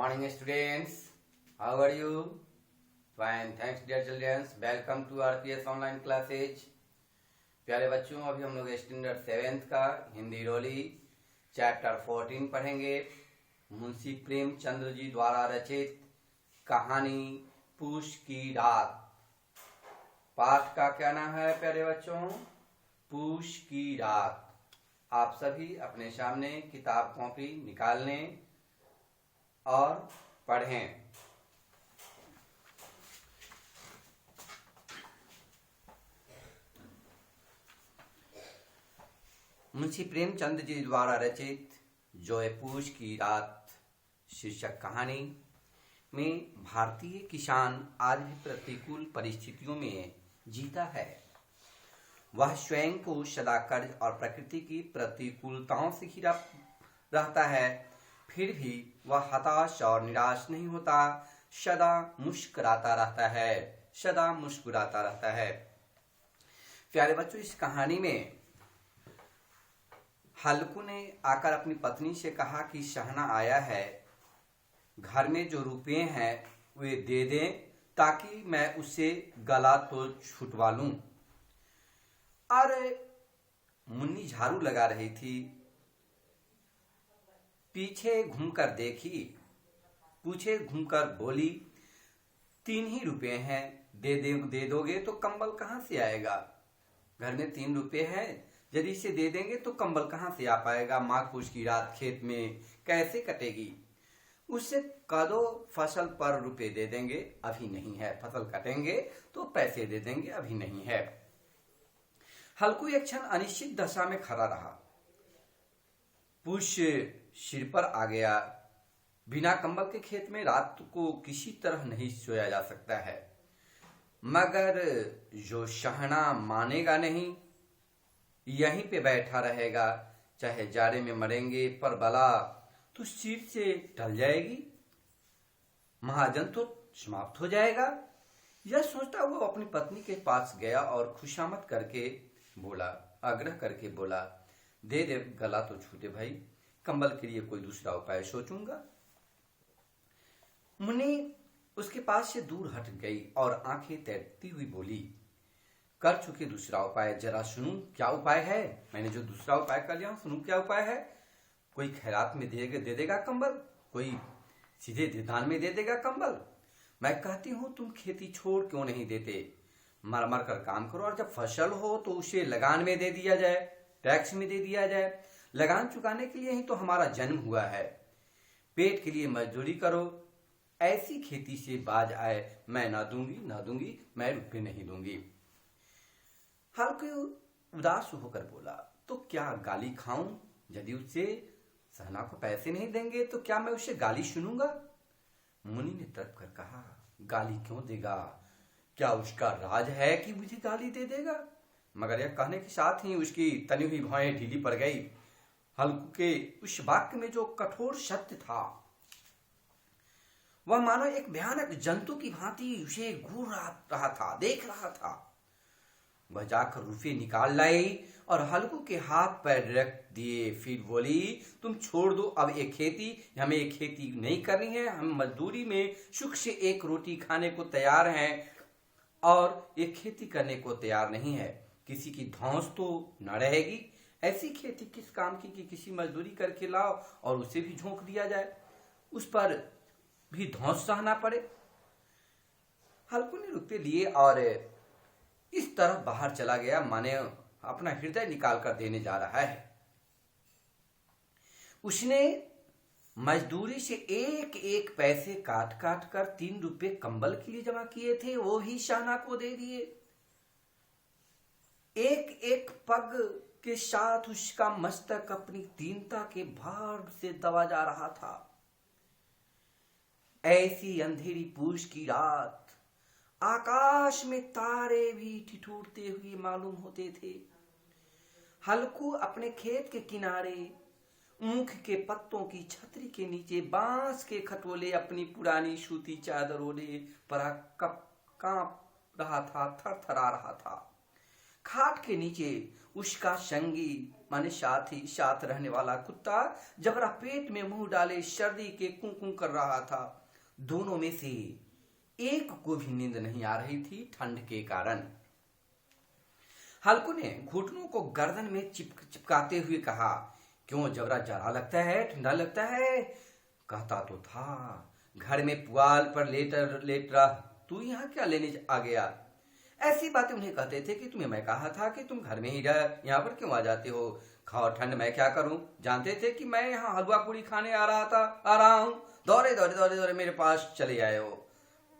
Morning students, how are you? Fine, thanks dear children. Welcome to RPS online classes. प्यारे बच्चों, अभी हम लोग स्टैंडर्ड 7th का हिंदी रोली चैप्टर 14 पढ़ेंगे। मुंशी प्रेमचंद्र जी द्वारा रचित कहानी पूस की रात। पाठ का क्या नाम है प्यारे बच्चों? पूस की रात। आप सभी अपने सामने किताब कॉपी निकाल लें और पढ़ें। मुंशी प्रेमचंद जी द्वारा रचित जो है पूस की रात शीर्षक कहानी में भारतीय किसान आज भी प्रतिकूल परिस्थितियों में जीता है। वह स्वयं को सदा कर्ज और प्रकृति की प्रतिकूलताओं से घिरा रहता है, फिर भी वह हताश और निराश नहीं होता, सदा मुस्कुराता रहता है। प्यारे बच्चों, इस कहानी में हल्कू ने आकर अपनी पत्नी से कहा कि शहना आया है, घर में जो रुपए हैं वे दे दें ताकि मैं उससे गला तो छुटवा लूं। अरे मुन्नी झाड़ू लगा रही थी, पीछे घूमकर देखी, पूछे घूमकर बोली, 3 ही रुपए हैं, दे दोगे तो कंबल कहां से आएगा? घर में 3 रुपए हैं, यदि इसे दे देंगे तो कंबल कहां से आ पाएगा? माघ पूस की रात खेत में कैसे कटेगी? उससे कदो फसल पर रुपए दे देंगे, अभी नहीं है। फसल कटेंगे तो पैसे दे देंगे, अभी नहीं है। हल्कू एक क्षण अनिश्चित दशा में खड़ा रहा। पूस सिर पर आ गया। बिना कंबल के खेत में रात को किसी तरह नहीं सोया जा सकता है, मगर जो शहना मानेगा नहीं, यहीं पे बैठा रहेगा, चाहे जाड़े में मरेंगे पर बला तो सिर से टल जाएगी, महाजन तो समाप्त हो जाएगा। यह सोचता वो अपनी पत्नी के पास गया और खुशामद करके बोला, आग्रह करके बोला, दे दे, गला तो छूटे भाई, कंबल के लिए कोई दूसरा उपाय सोचूंगा। मुन्नी उसके पास से दूर हट गई और आंखें तैरती हुई बोली, कर चुके दूसरा उपाय, जरा सुनूं क्या उपाय है। मैंने जो दूसरा उपाय कर लिया, सुनूं क्या उपाय है। कोई खैरात में दे देगा कंबल, कोई सीधे दान में दे देगा कंबल। मैं कहती हूं तुम खेती छोड़ क्यों नहीं देते, मर मर कर काम करो, और जब फसल हो तो उसे लगान में दे दिया जाए, टैक्स में दे दिया जाए। लगान चुकाने के लिए ही तो हमारा जन्म हुआ है। पेट के लिए मजदूरी करो, ऐसी खेती से बाज आए मैं ना दूंगी, मैं रुपये नहीं दूंगी। हल्कू उदास होकर बोला, तो क्या गाली खाऊं? यदि उससे सहना को पैसे नहीं देंगे तो क्या मैं उससे गाली सुनूंगा? मुनि ने तड़प कर कहा, गाली क्यों देगा? क्या उसका राज है कि मुझे गाली दे देगा? मगर यह कहने के साथ ही उसकी तनी हुई भौहें ढीली पड़ गई। हल्कू के उस वाक्य में जो कठोर सत्य था, वह मानो एक भयानक जंतु की भांति उसे घूर रहा था, देख रहा था। वह जाकर रुपये निकाल लाई और हल्कू के हाथ पैर रख दिए, फिर बोली, तुम छोड़ दो अब ये खेती, हमें ये खेती नहीं करनी है। हम मजदूरी में सुख से एक रोटी खाने को तैयार हैं और ये खेती करने को तैयार नहीं है। किसी की धौंस तो न रहेगी। ऐसी खेती किस काम की कि किसी मजदूरी करके लाओ और उसे भी झोंक दिया जाए, उस पर भी धौंस सहना पड़े। हल्कू ने रुपये लिए और इस तरह बाहर चला गया, माने अपना हृदय निकाल कर देने जा रहा है। उसने मजदूरी से एक एक पैसे काट काट कर 3 रुपए कंबल के लिए जमा किए थे, वो ही शहना को दे दिए। एक एक पग के साथ उसका मस्तक अपनी दीनता के भार से दबा जा रहा था। ऐसी अंधेरी पूस की रात आकाश में तारे भी ठिठुरते हुए मालूम होते थे। हल्कू अपने खेत के किनारे ऊख के पत्तों की छतरी के नीचे बांस के खटोले अपनी पुरानी सूती चादर ओढ़े पर कांप रहा था, थरथरा रहा था। खाट के नीचे उसका संगी माने साथी, साथ रहने वाला कुत्ता जबरा पेट में मुंह डाले सर्दी के कुं कर रहा था। दोनों में से एक को भी नींद नहीं आ रही थी ठंड के कारण। हल्कू ने घुटनों को गर्दन में चिपकाते हुए कहा, क्यों जबरा, जरा लगता है, ठंडा लगता है? कहता तो था घर में पुआल पर लेट रहा, तू यहाँ क्या लेने आ गया? ऐसी बातें उन्हें कहते थे कि तुम्हें मैं कहा था कि तुम घर में ही रह, यहाँ पर क्यों आ जाते हो? खाओ ठंड, मैं क्या करूं? जानते थे कि मैं यहाँ हलवा पूड़ी खाने आ रहा हूं, दौड़े दौड़े दौड़े दौड़े मेरे पास चले आए हो।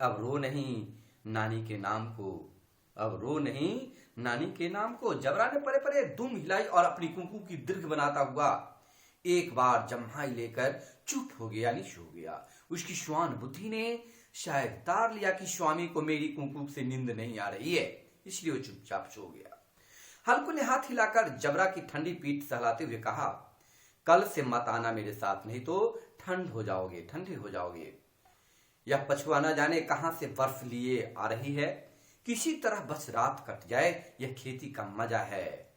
अब रो नहीं नानी के नाम को, अब रो नहीं नानी के नाम को। जबरा ने परे परे दुम हिलाई और अपनी कुंकू की दीर्घ बनाता हुआ एक बार जम्हाई लेकर चुप हो गया, यानी सो गया। उसकी श्वान बुद्धि ने शायद तार लिया कि स्वामी को मेरी कुंकू से नींद नहीं आ रही है, इसलिए वो चुपचाप सो गया। हल्कू ने हाथ हिलाकर जबरा की ठंडी पीठ सहलाते हुए कहा, कल से मत आना मेरे साथ, नहीं तो ठंडे हो जाओगे। यह पछुआ न जाने कहां से बर्फ लिए आ रही है, किसी तरह बस रात कट जाए, यह खेती का मजा है।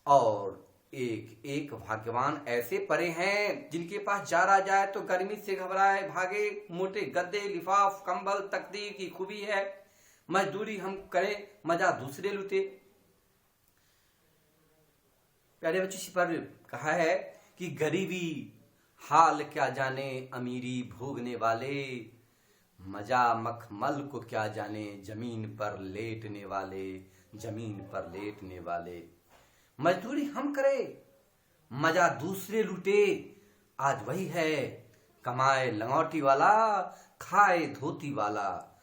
और एक एक भाग्यवान ऐसे परे हैं जिनके पास जारा जाए तो गर्मी से घबराए भागे। मोटे गद्दे, लिफाफ, कंबल तकदीर की खूबी है। मजदूरी हम करें, मजा दूसरे लुटे। प्यारे बच्चों, इसी पर कहा है कि गरीबी हाल क्या जाने अमीरी भोगने वाले, मजा मखमल को क्या जाने जमीन पर लेटने वाले। मजदूरी हम करें, मजा दूसरे लुटे। आज वही है, कमाए लंगोटी वाला, खाए धोती वाला।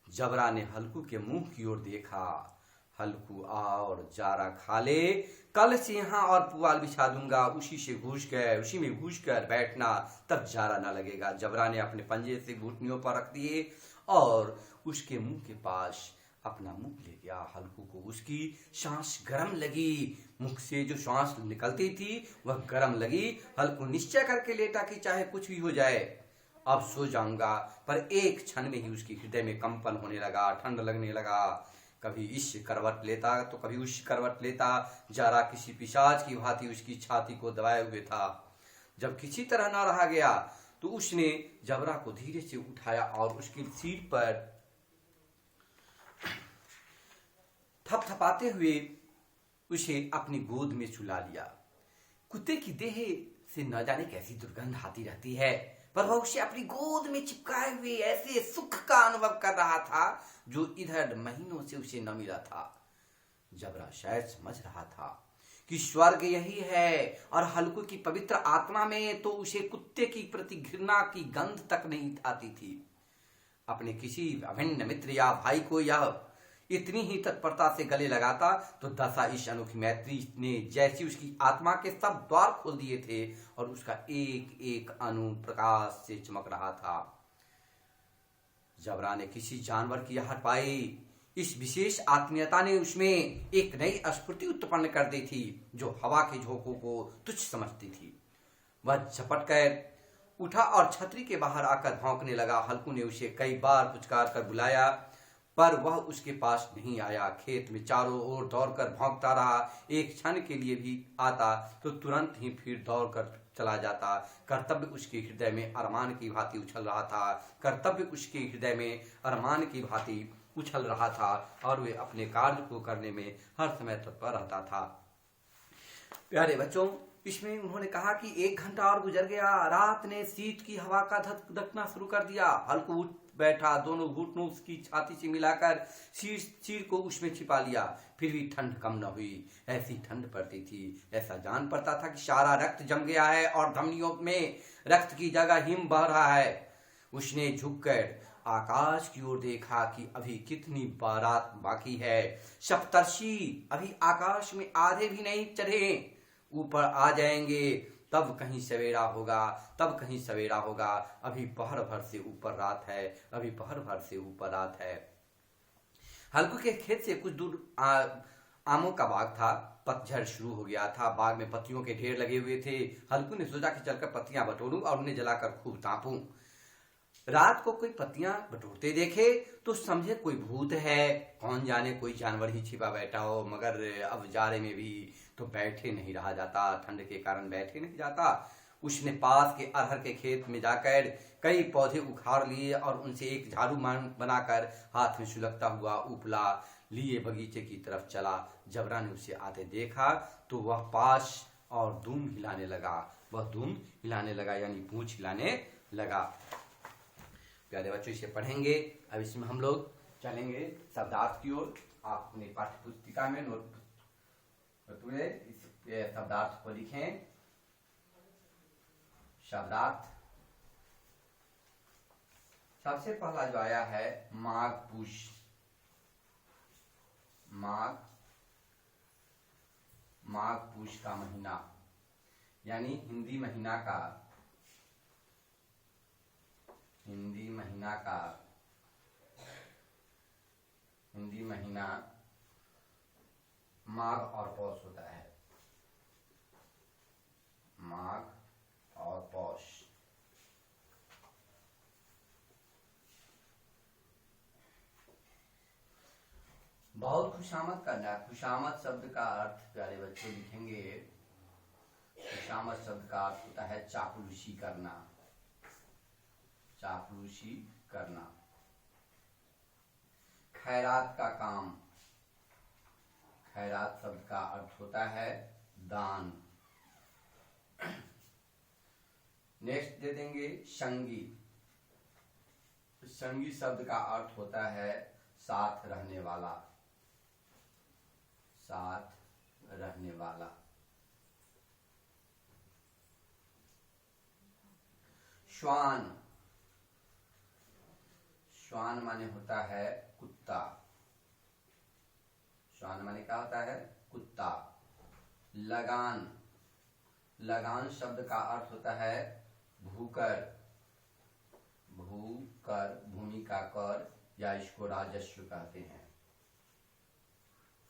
जबरा ने हल्कू के मुंह की ओर देखा। हल्कू और जारा खा ले, कल से यहाँ और पुआल बिछा दूंगा, उसी में घुस कर बैठना, तब जारा ना लगेगा। जबरा ने अपने पंजे से घुटनियों पर रख दिए और उसके मुंह के पास अपना मुंह ले गया। हल्कू को उसकी सांस गर्म लगी, मुख से जो सांस निकलती थी वह गर्म लगी। हल्कू निश्चय करके लेटा कि चाहे कुछ भी हो जाए, अब सो जाऊंगा। पर एक क्षण में ही उसकी हृदय में कंपन होने लगा, ठंड लगने लगा। कभी इस करवट लेता तो कभी उस करवट लेता। जारा किसी पिशाच की भांति उसकी छाती को दबाए हुए था। जब किसी तरह न रहा गया तो उसने जबरा को धीरे से उठाया और उसकी सीट पर थपथपाते हुए उसे अपनी गोद में सुला लिया। कुत्ते की देह से न जाने कैसी दुर्गंध आती रहती है, पर वह उसे अपनी गोद में चिपकाए हुए ऐसे सुख का अनुभव कर रहा था जो इधर महीनों से उसे न मिला था। जबरा शायद समझ रहा था कि स्वर्ग यही है, और हल्कू की पवित्र आत्मा में तो उसे कुत्ते की प्रति घृणा की गंध तक नहीं आती थी। अपने किसी अभिन्न मित्र या भाई को यह इतनी ही तत्परता से गले लगाता तो दशा इस अनोखी मैत्री ने जैसी उसकी आत्मा के सब द्वार खोल दिए थे और उसका एक एक अणु प्रकाश से चमक रहा था। जबरा ने किसी जानवर की आहट पाई। इस विशेष आत्मीयता ने उसमें एक नई स्फूर्ति उत्पन्न कर दी थी जो हवा के झोंकों को तुच्छ समझती थी। वह झपट कर उठा और छतरी के बाहर आकर भौंकने लगा। हल्कू ने उसे कई बार पुचकार कर बुलाया, पर वह उसके पास नहीं आया। खेत में चारों ओर दौड़कर भौंकता रहा। एक क्षण के लिए भी आता तो तुरंत ही फिर दौड़कर चला जाता। कर्तव्य उसके हृदय में अरमान की भांति उछल रहा था और वे अपने कार्य को करने में हर समय तत्पर रहता था। प्यारे बच्चों, इसमें उन्होंने कहा कि 1 घंटा और गुजर गया। रात ने शीत की हवा का धकधकना शुरू कर दिया। हल्कू उठ बैठा, दोनों घुटनों उसकी छाती से मिलाकर सिर को उसमें छिपा लिया। फिर भी ठंड कम न हुई। ऐसी ठंड पड़ती थी, ऐसा जान पड़ता था कि सारा रक्त जम गया है और धमनियों में रक्त की जगह हिम बह रहा है। उसने झुककर आकाश की ओर देखा कि अभी कितनी बारात बाकी है। सप्तर्षि अभी आकाश में आधे भी नहीं चढ़े, ऊपर आ जाएंगे, तब कहीं सवेरा होगा। अभी पहर भर से ऊपर रात है। हल्कू के खेत से कुछ दूर आमों का बाग था। पतझड़ शुरू हो गया था। बाग में पत्तियों के ढेर लगे हुए थे। हल्कू ने सोचा कि चलकर पत्तियां बटोरूं और उन्हें जलाकर खूब तापूं। रात को कोई पत्तियां बटोरते देखे तो समझे कोई भूत है, कौन जाने कोई जानवर ही छिपा बैठा हो। मगर अब जाड़े में भी तो बैठे नहीं रहा जाता, ठंड के कारण बैठे नहीं जाता। उसने पास के अरहर के खेत में जाकर कई पौधे उखाड़ लिए और उनसे एक झाड़ू बनाकर हाथ में सुलगता हुआ उपला लिए बगीचे की तरफ चला। जबरा ने उसे आते देखा तो वह पास और दुम हिलाने लगा। वह दुम हिलाने लगा यानी पूंछ हिलाने लगा। प्यारे बच्चों, इसे पढ़ेंगे। अब इसमें हम लोग चलेंगे शब्दार्थ की ओर। आप अपनी पाठ्य पुस्तिका में नोट इस शब्दार्थ को लिखें। शब्दार्थ सबसे पहला जो आया है माघ पूष। माघ पूष का महीना यानी हिंदी महीना माघ और पौष होता है। माघ और पौष। बहुत खुशामद करना है। खुशामद शब्द का अर्थ प्यारे बच्चों लिखेंगे। खुशामद शब्द का अर्थ होता है चापलूसी करना। चापलूसी करना। खैरात का काम। खैरात शब्द का अर्थ होता है दान। नेक्स्ट दे देंगे संगी। संगी शब्द का अर्थ होता है साथ रहने वाला। साथ रहने वाला। श्वान। श्वान माने होता है कुत्ता। श्वान माने क्या होता है? कुत्ता। लगान। लगान शब्द का अर्थ होता है भूकर। भूकर, भूमि का कर, या इसको राजस्व कहते हैं।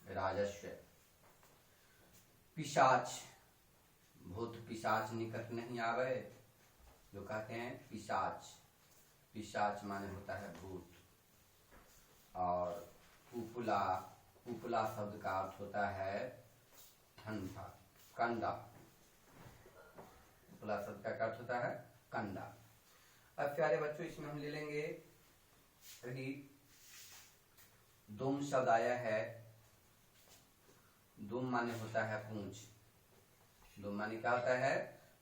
राजस्व। पिशाच। भूत पिशाच निकट नहीं आवे, जो कहते हैं पिशाच। पिशाच माने होता है भूत। और उपला। उपला शब्द का अर्थ होता है ठंडा, कंडा। उपला शब्द का अर्थ होता है कंडा। अब प्यारे बच्चों, इसमें हम ले लेंगे अभी दुम शब्द आया है। दुम माने होता है पूंछ। दुम माने क्या होता है?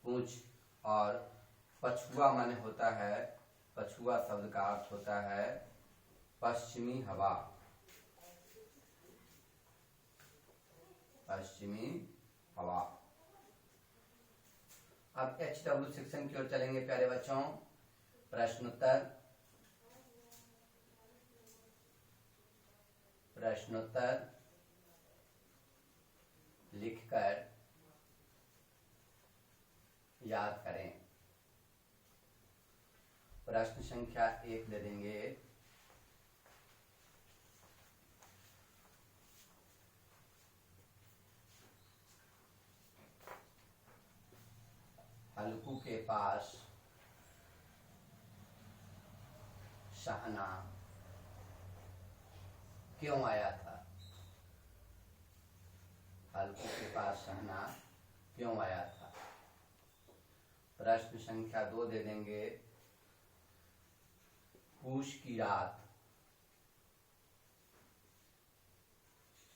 पूंछ। और पछुआ माने होता है, पछुआ शब्द का अर्थ होता है पश्चिमी हवा। पश्चिमी हवा। अब HW सेक्शन की ओर चलेंगे प्यारे बच्चों। प्रश्नोत्तर। प्रश्नोत्तर लिखकर याद करें। प्रश्न संख्या 1 दे देंगे। हल्कू के पास शहना क्यों आया था? हल्कू के पास शहना क्यों आया था? प्रश्न संख्या 2 दे देंगे। पूष की रात।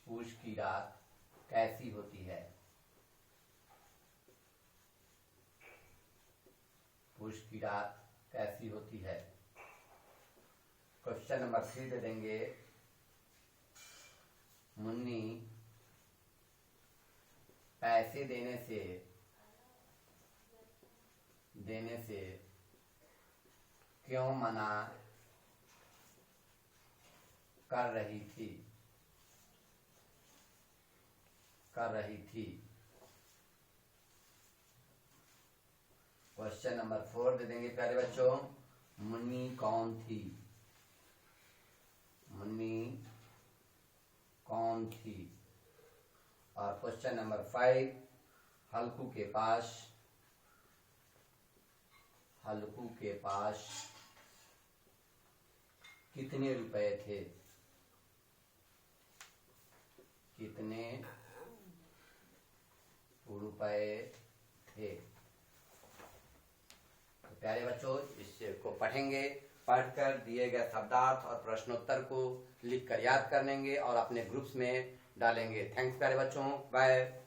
पूष की रात कैसी होती है? पूष की रात कैसी होती है? क्वेश्चन नंबर 3 दे देंगे। मुन्नी पैसे देने से क्यों मना कर रही थी? क्वेश्चन नंबर 4 दे देंगे प्यारे बच्चों। मुन्नी कौन थी? मुन्नी कौन थी? और क्वेश्चन नंबर 5, हल्कू के पास कितने रुपए थे? कितने रुपए थे? तो प्यारे बच्चों, इसको पढ़ेंगे, पढ़कर दिए गए शब्दार्थ और प्रश्नोत्तर को लिखकर याद कर लेंगे और अपने ग्रुप्स में डालेंगे। थैंक्स प्यारे बच्चों, बाय।